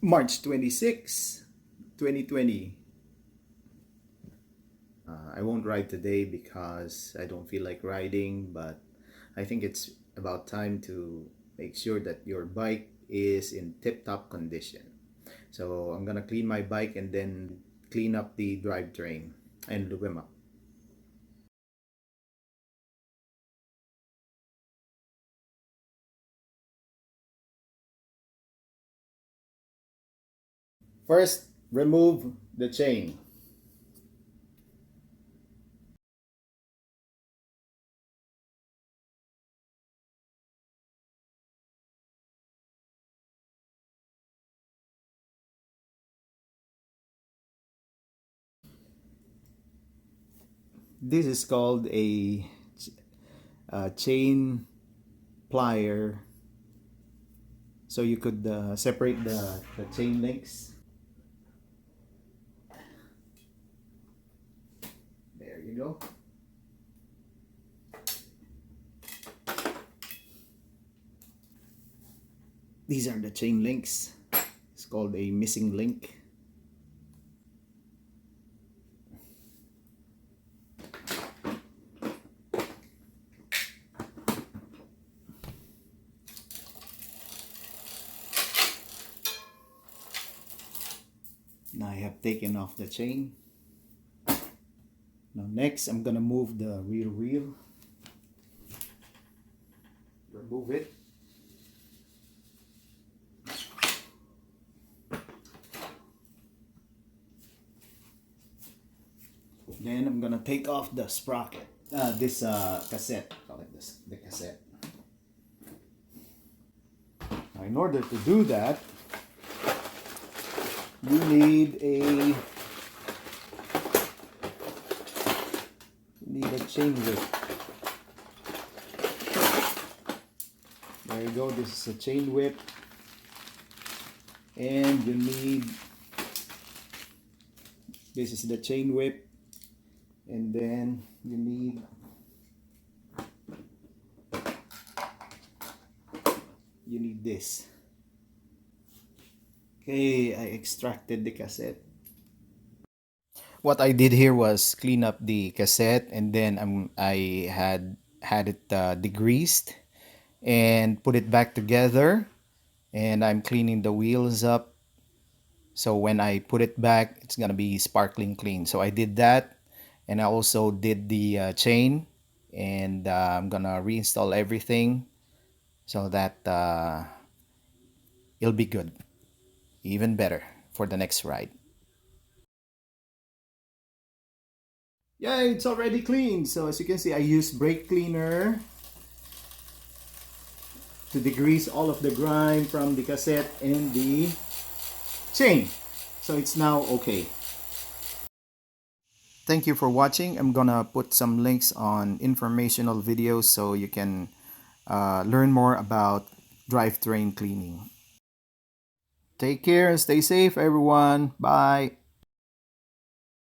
March 26, 2020. I won't ride today because I don't feel like riding, but I think it's about time to make sure that your bike is in tip-top condition. So I'm gonna clean my bike and then clean up the drivetrain and lube them up. First, remove the chain. This is called a chain plier, so you could separate the chain links. There you go. These are the chain links. It's called a missing link. Now I have taken off the chain. Now next I'm gonna move the rear wheel. Remove it. Then I'm gonna take off the sprocket. This cassette. Call it this, the cassette. Now in order to do that, you need a chain whip. There you go. This is a chain whip, and you need. This is the chain whip, and then you need this. Okay, I extracted the cassette. What I did here was clean up the cassette, and then I had it degreased and put it back together, and I'm cleaning the wheels up, so when I put it back it's gonna be sparkling clean. So I did that, and I also did the chain, and I'm gonna reinstall everything so that it'll be good, even better for the next ride. Yeah, it's already clean. So as you can see, I used brake cleaner to degrease all of the grime from the cassette and the chain. So it's now okay. Thank you for watching. I'm gonna put some links on informational videos so you can learn more about drivetrain cleaning. Take care and stay safe, everyone. Bye.